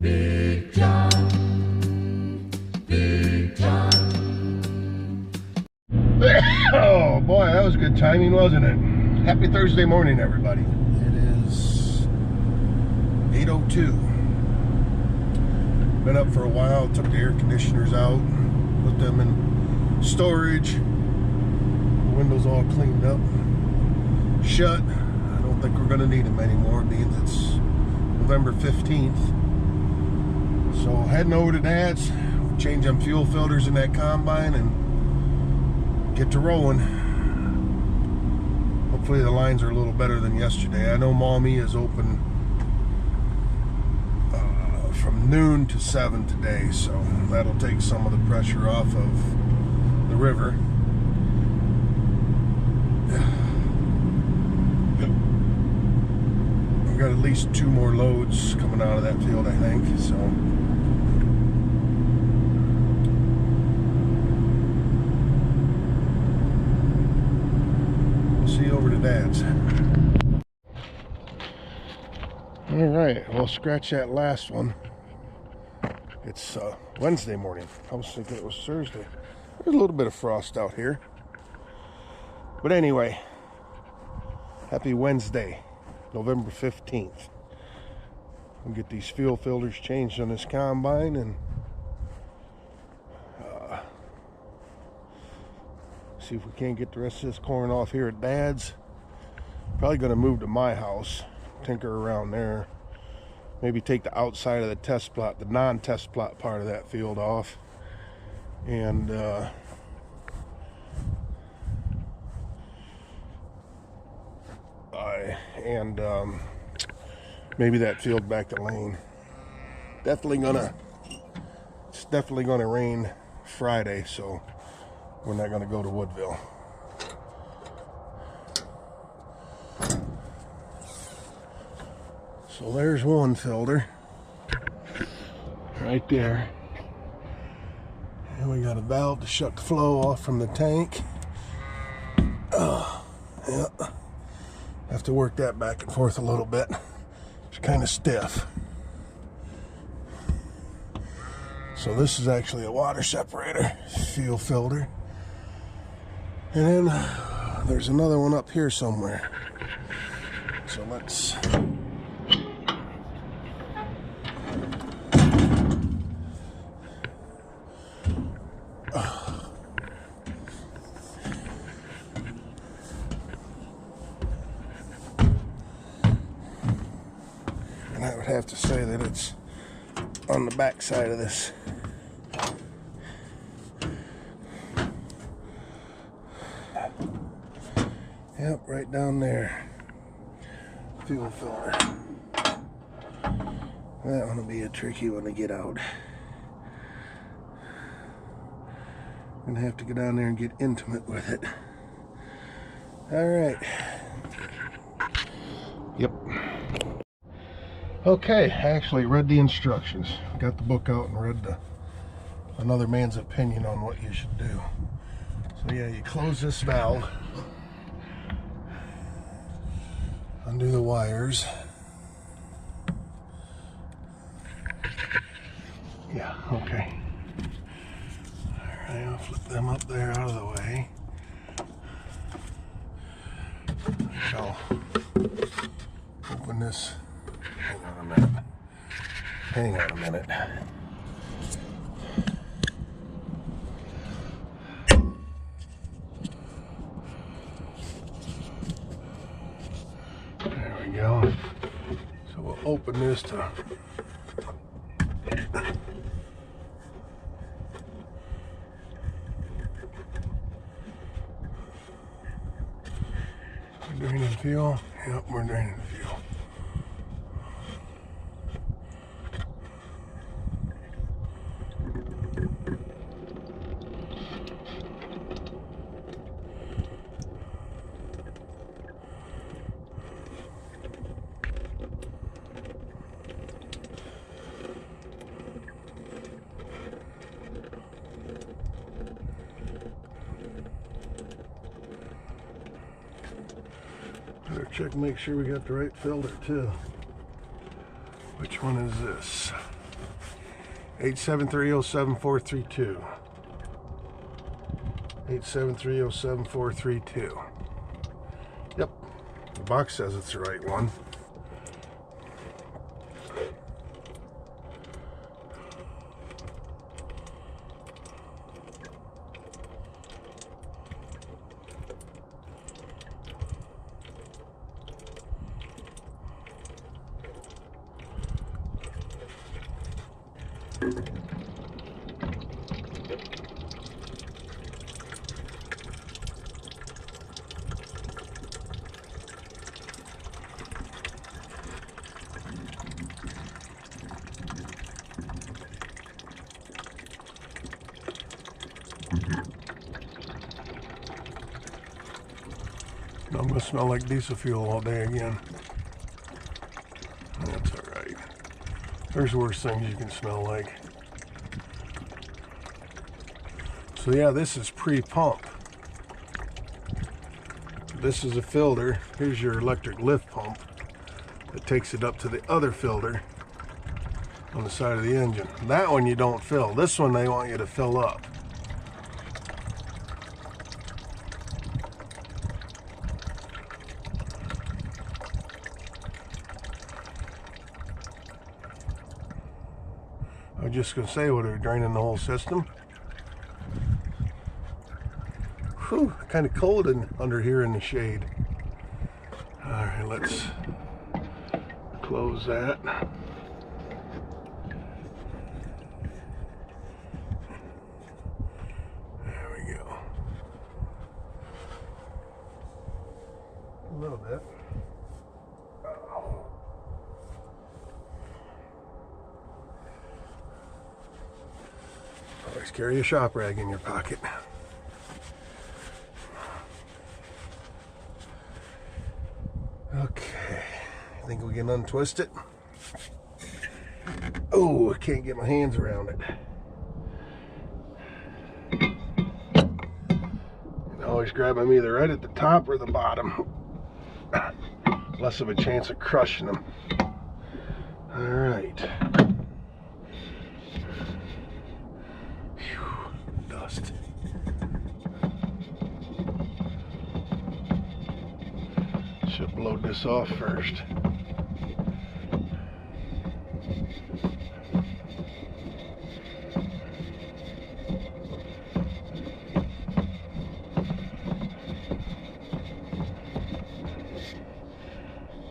Big John, Big John. Oh boy, that was good timing, wasn't it? Happy Thursday morning, everybody. It is 8:02. Been up for a while, took the air conditioners out, put them in storage. The windows all cleaned up, shut. I don't think we're gonna need them anymore, being it's November 15th. So heading over to Dad's, change them fuel filters in that combine and get to rolling. Hopefully the lines are a little better than yesterday. I know Mommy is open from noon to 7 today, so that'll take some of the pressure off of the river. We've got at least 2 more loads coming out of that field, I think, so we'll see you over to Dad's. All right, well, scratch that last one. It's Wednesday morning. I was thinking it was Thursday. There's a little bit of frost out here. But anyway, happy Wednesday, November 15th. We'll get these fuel filters changed on this combine and see if we can't get the rest of this corn off here at Dad's. Probably going to move to my house, tinker around there. Maybe take the outside of the test plot, the non-test plot part of that field off. And maybe that field back to Lane. It's definitely gonna rain Friday, so we're not gonna go to Woodville. So there's one filter right there, and we got a valve to shut the flow off from the tank. Yeah, have to work that back and forth a little bit. It's kind of stiff. So this is actually a water separator fuel filter, and then there's another one up here somewhere. So let's and I would have to say that it's on the back side of this. Yep, right down there. Fuel filter. That one will be a tricky one to get out. I'm gonna have to go down there and get intimate with it. All right. Yep. Okay, I actually read the instructions. Got the book out and read another man's opinion on what you should do. So yeah, you close this valve, undo the wires. Yeah, okay. All right, I'll flip them up there out of the way. I shall open this. Hang on a minute. Hang on a minute. There we go. So we'll open this to we're draining fuel. Yep, we're draining fuel. Better check, make sure we got the right filter too. Which one is this? 873-07-432. 873-07-432. Yep, the box says it's the right one. I'm gonna smell like diesel fuel all day again. That's all right. There's worse things you can smell like. So yeah, this is pre-pump. This is a filter. Here's your electric lift pump that takes it up to the other filter on the side of the engine. That one you don't fill. This one they want you to fill up. I was just gonna say, what are we draining the whole system? Whew, kind of cold under here in the shade. All right, let's close that. There we go. A little bit. Always carry a shop rag in your pocket. Okay, I think we can untwist it. Oh, I can't get my hands around it. And always grab them either right at the top or the bottom. Less of a chance of crushing them. All right. Dust. Should load this off first.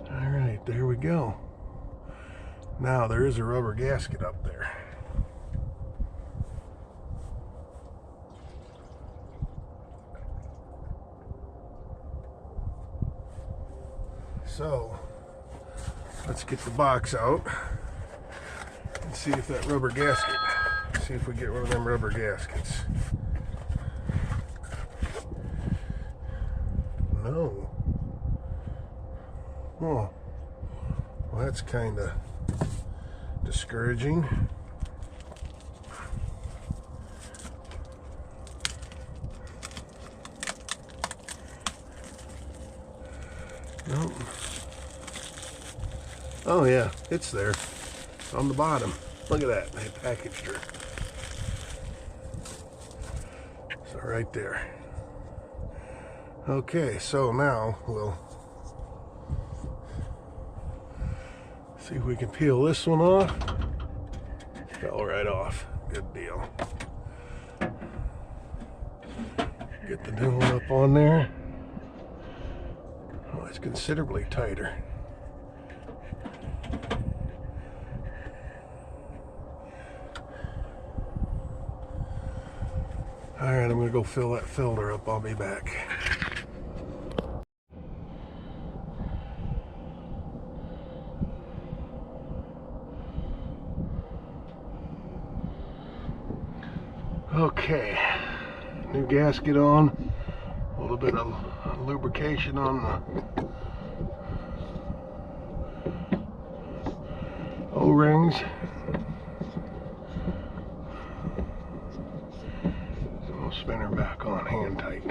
All right, there we go. Now there is a rubber gasket up there. So let's get the box out and see if that rubber gasket, see if we get one of them rubber gaskets. No. Oh, well, that's kind of discouraging. Nope. Oh yeah, it's there on the bottom. Look at that, they packaged her. So right there. Okay, so now we'll see if we can peel this one off. Fell right off. Good deal. Get the new one up on there. Oh, it's considerably tighter. All right, I'm gonna go fill that filter up. I'll be back. Okay, new gasket on, a little bit of lubrication on the O-rings. We'll spin her back on hand tight.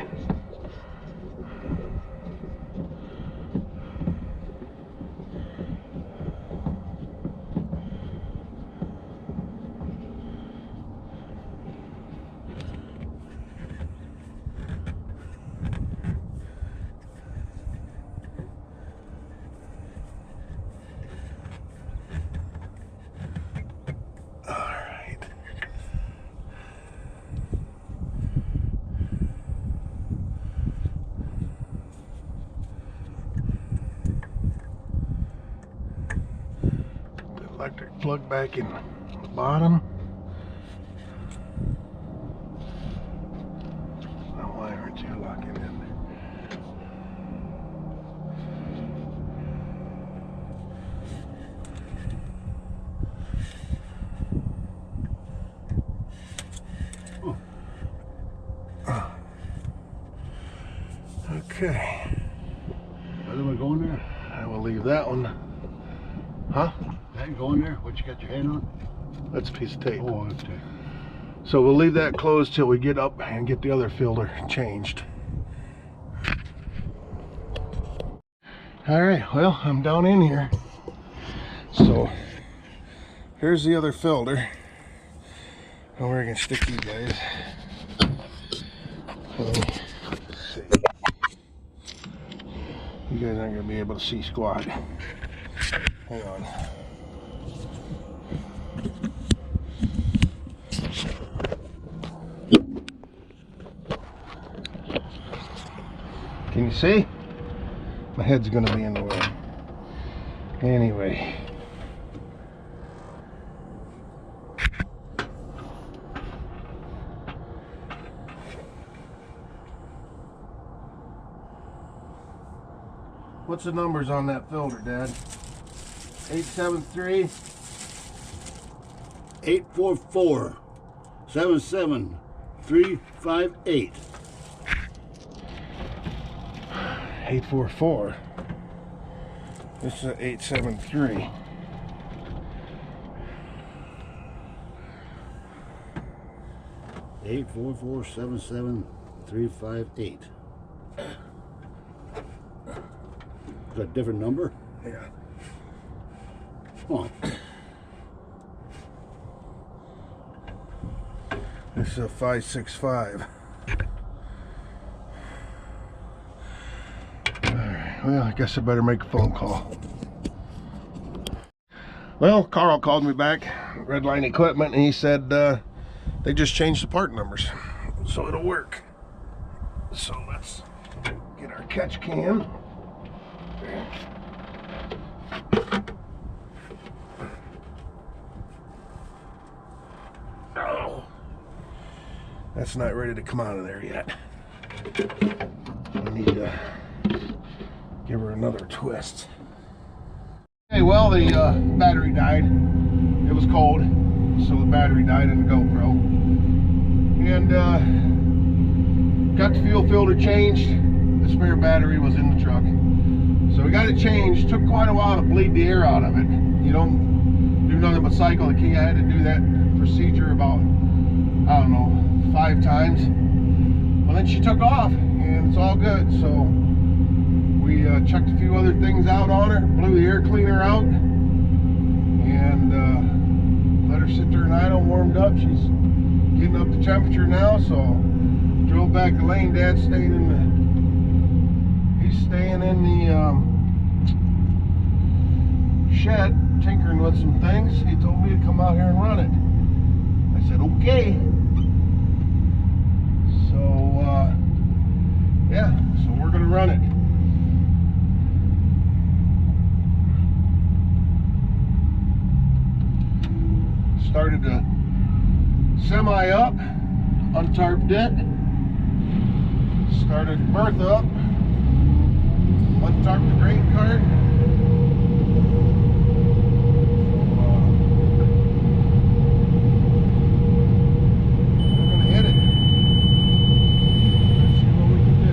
plug back in the bottom. Now, why aren't you locking in there? Okay. Why do we go in there? I will leave that one. Huh? That go in there? What you got your hand on? That's a piece of tape. Oh, okay. So we'll leave that closed till we get up and get the other filter changed. All right, well, I'm down in here. So here's the other filter. And we're gonna stick you guys. Let's see. You guys aren't gonna be able to see squat. Hang on. Can you see? My head's gonna be in the way. Anyway. What's the numbers on that filter, Dad? 873. 844 77358. 844. This is a 873. Eight 844-77358. Is that a different number? Yeah. Oh, This is a 565. Alright, well, I guess I better make a phone call. Well, Carl called me back, Redline Equipment, and he said they just changed the part numbers, so it'll work. So let's get our catch can. Oh, that's not ready to come out of there yet. I need to give her another twist. Okay, well, the battery died. It was cold, so the battery died in the GoPro. And got the fuel filter changed. The spare battery was in the truck. So we got it changed. Took quite a while to bleed the air out of it. You don't do nothing but cycle the key. I had to do that procedure about, I don't know, 5 times. Well, then she took off, and it's all good. So we checked a few other things out on her, blew the air cleaner out, and let her sit there and idle, warmed up. She's getting up to temperature now, so drove back to Lane. Dad's staying in the shed, tinkering with some things. He told me to come out here and run it. I said, okay. So, yeah, so we're gonna run it. Started to semi up, untarped it. Started berth up, untarped the grain cart. We're gonna hit it. Let's see what we can do.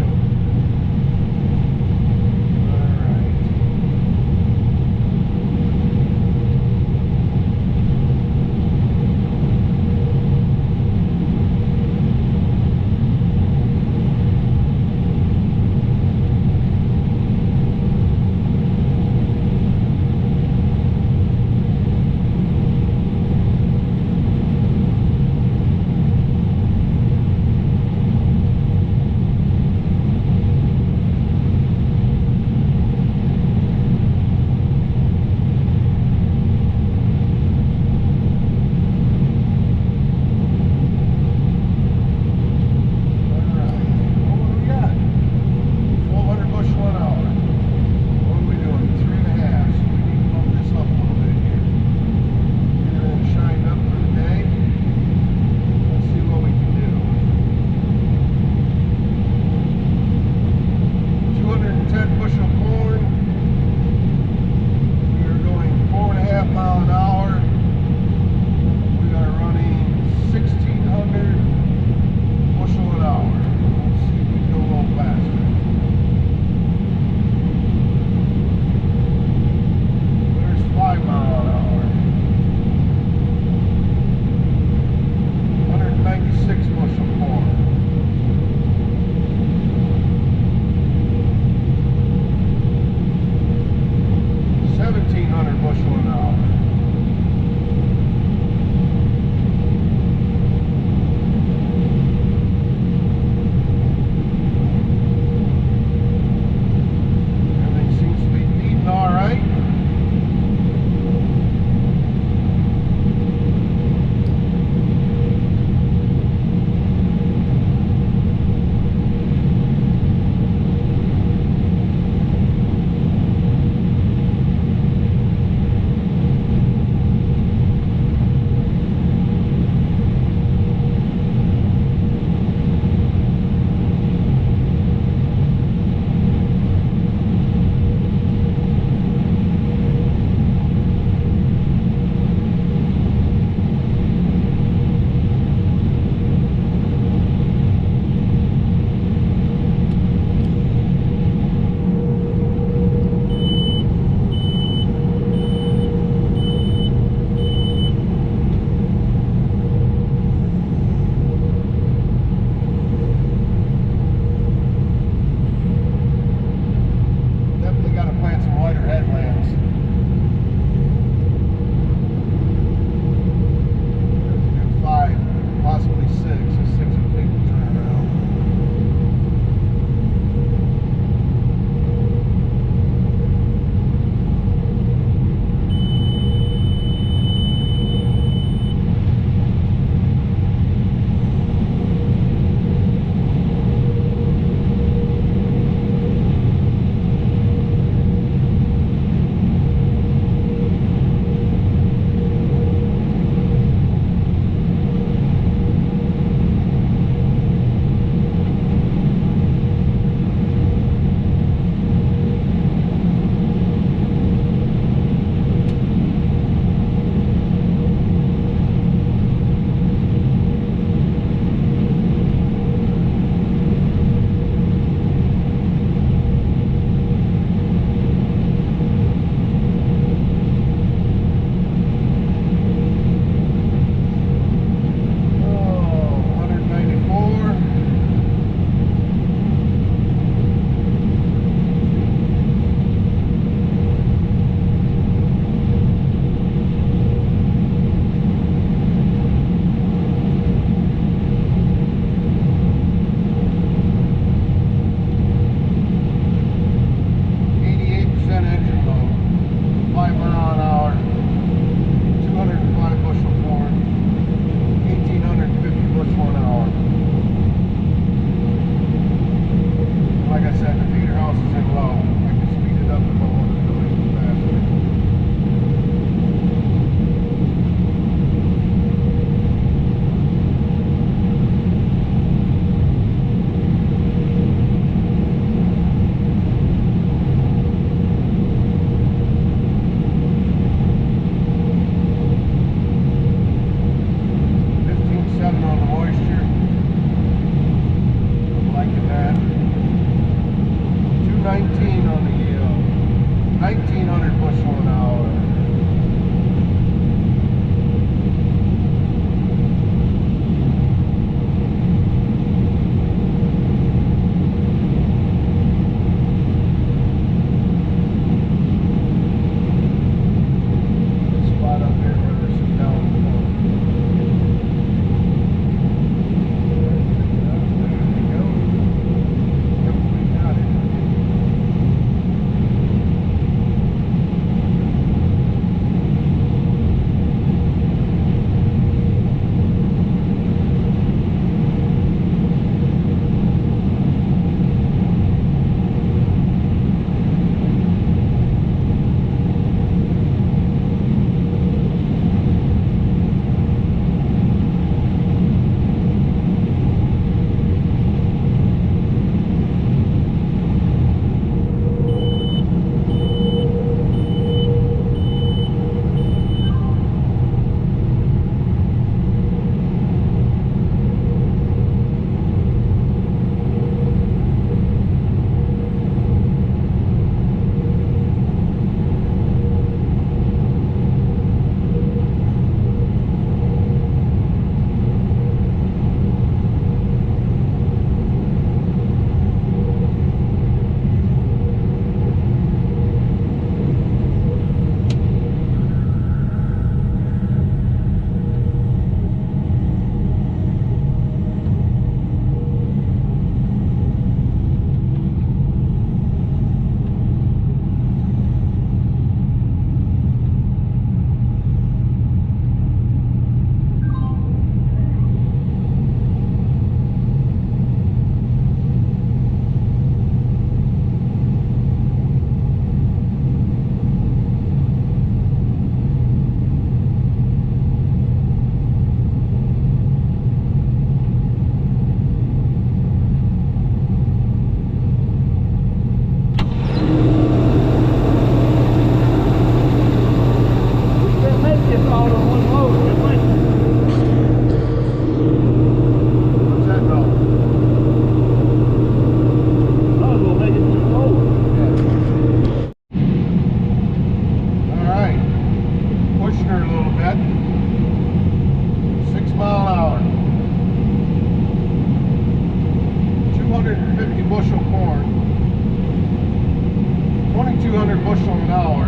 bushel an hour.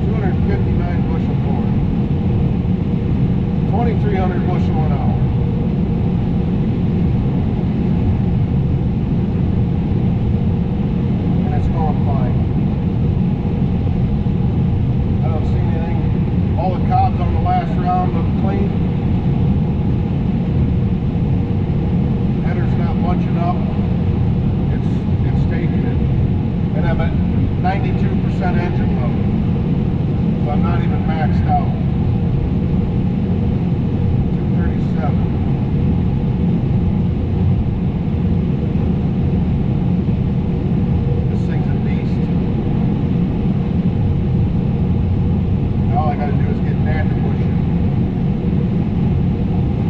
259 bushel corn. 2,300 bushel an hour. And it's going fine. I don't see anything. All the cobs on the last round look clean. Header's not bunching up. It's taking it. And I'm at 92% engine load. So I'm not even maxed out. 237. This thing's a beast. All I gotta do is get Dad to push it.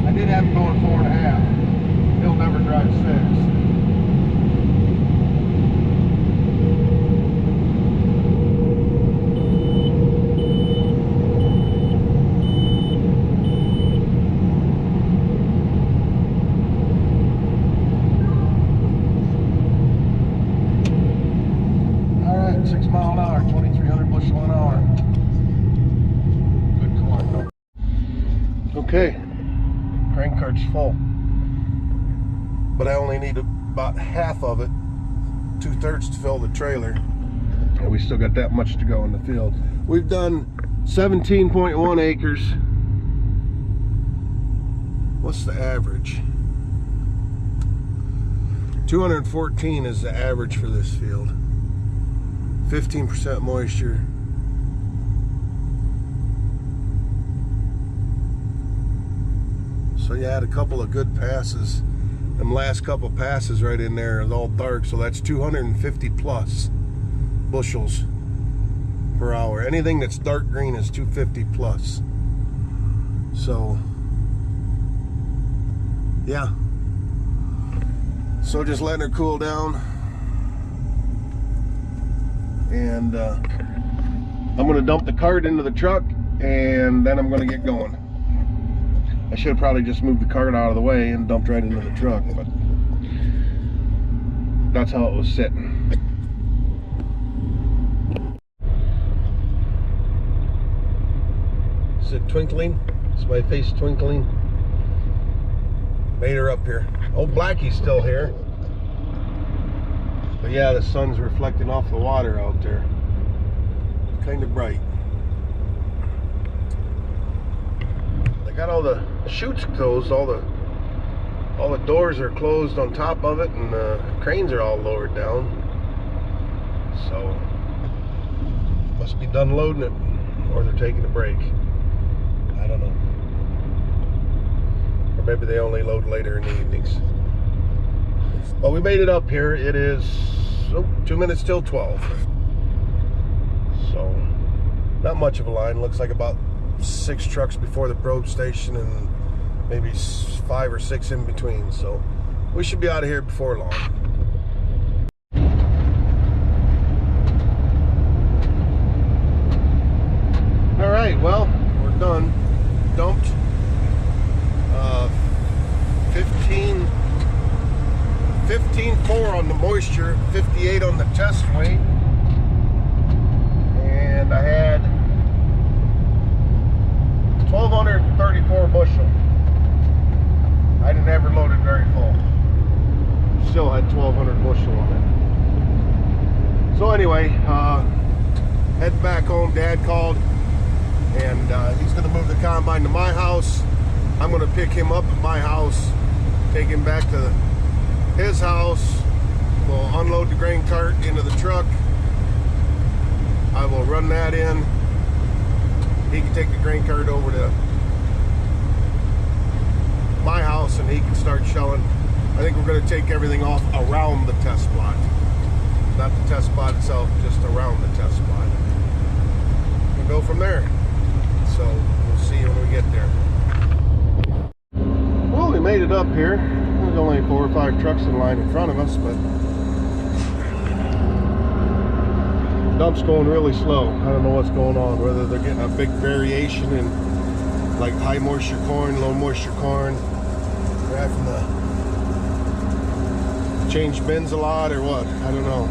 I did have him going 4.5. He'll never drive 6. All right, 6 mile an hour, 2,300 bushel an hour. Good corn. Okay, crank cart's full. But I only need about half of it, 2/3 to fill the trailer. And we still got that much to go in the field. We've done 17.1 acres. What's the average? 214 is the average for this field. 15% moisture. So you had a couple of good passes. Them last couple passes right in there is all dark, so that's 250 plus bushels per hour. Anything that's dark green is 250 plus. So yeah, so just letting her cool down, and I'm gonna dump the cart into the truck, and then I'm gonna get going. I should have probably just moved the cart out of the way and dumped right into the truck, but that's how it was sitting. Is it twinkling? Is my face twinkling? Made her up here. Oh, Blackie's still here. But yeah, the sun's reflecting off the water out there. Kind of bright. Got all the chutes closed, all the doors are closed on top of it, and the cranes are all lowered down. So must be done loading it, or they're taking a break. I don't know. Or maybe they only load later in the evenings. Well, we made it up here. It is 2 minutes till 12. So not much of a line. Looks like about 6 trucks before the probe station and maybe 5 or 6 in between, so we should be out of here before long. All right, well, we're done. Dumped 15.4 on the moisture, 58 on the test weight, and I had 1,234 bushel. I didn't ever load it very full. Still had 1,200 bushel on it. So anyway, heading back home. Dad called, and he's going to move the combine to my house. I'm going to pick him up at my house, take him back to his house. We'll unload the grain cart into the truck. I will run that in. He can take the grain cart over to my house, and he can start shelling. I think we're going to take everything off around the test plot. Not the test plot itself, just around the test plot. We'll go from there. So we'll see when we get there. Well, we made it up here. There's only 4 or 5 trucks in line in front of us, but dump's going really slow. I don't know what's going on, whether they're getting a big variation in like high moisture corn, low moisture corn. We're having to change bins a lot or what? I don't know.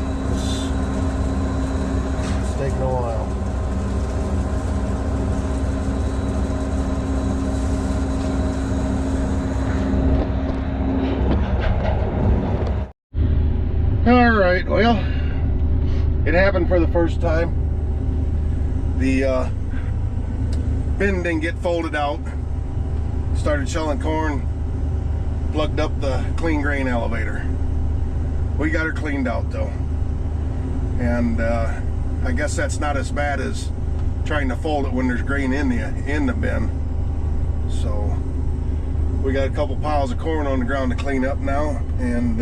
It's taking a while. All right, well, it happened for the first time. The bin didn't get folded out. Started shelling corn, plugged up the clean grain elevator. We got her cleaned out though. And I guess that's not as bad as trying to fold it when there's grain in the bin. So we got a couple piles of corn on the ground to clean up now, and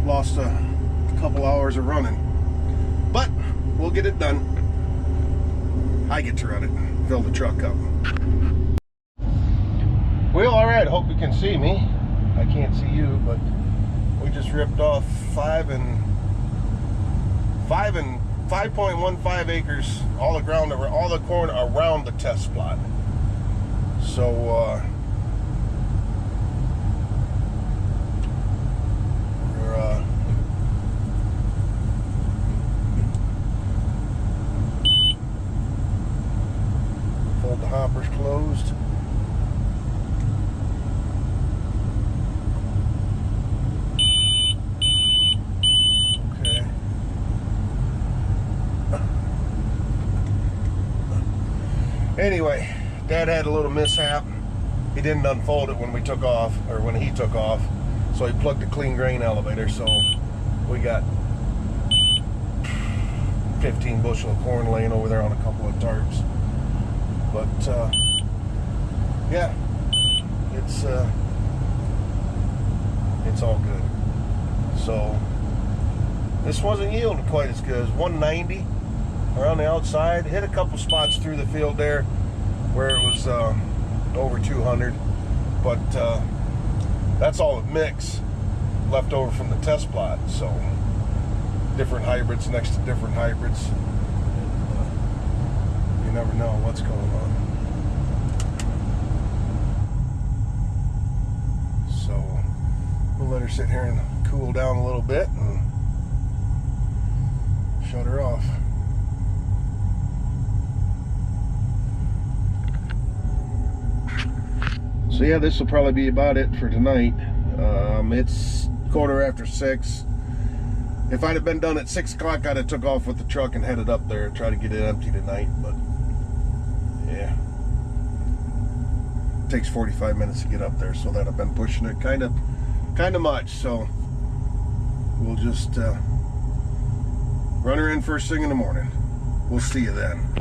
lost a couple hours of running, but we'll get it done. I get to run it, fill the truck up. Well, all right, hope you can see me. I can't see you, but we just ripped off 5.15 acres, all the ground, all the corn around the test plot. So fold the hoppers closed. Okay. Anyway, Dad had a little mishap. He didn't unfold it when we took off, or when he took off. So he plugged the clean grain elevator, so we got 15 bushel of corn laying over there on a couple of tarps. But yeah, it's all good. So this wasn't yielding quite as good as 190 around the outside. Hit a couple spots through the field there where it was over 200, but that's all the mix left over from the test plot. So different hybrids next to different hybrids. You never know what's going on. So we'll let her sit here and cool down a little bit and shut her off. So yeah, this will probably be about it for tonight. It's 6:15. If I'd have been done at 6 o'clock, I'd have took off with the truck and headed up there and try to get it empty tonight. But yeah, it takes 45 minutes to get up there, so that I've been pushing it kind of much. So we'll just run her in first thing in the morning. We'll see you then.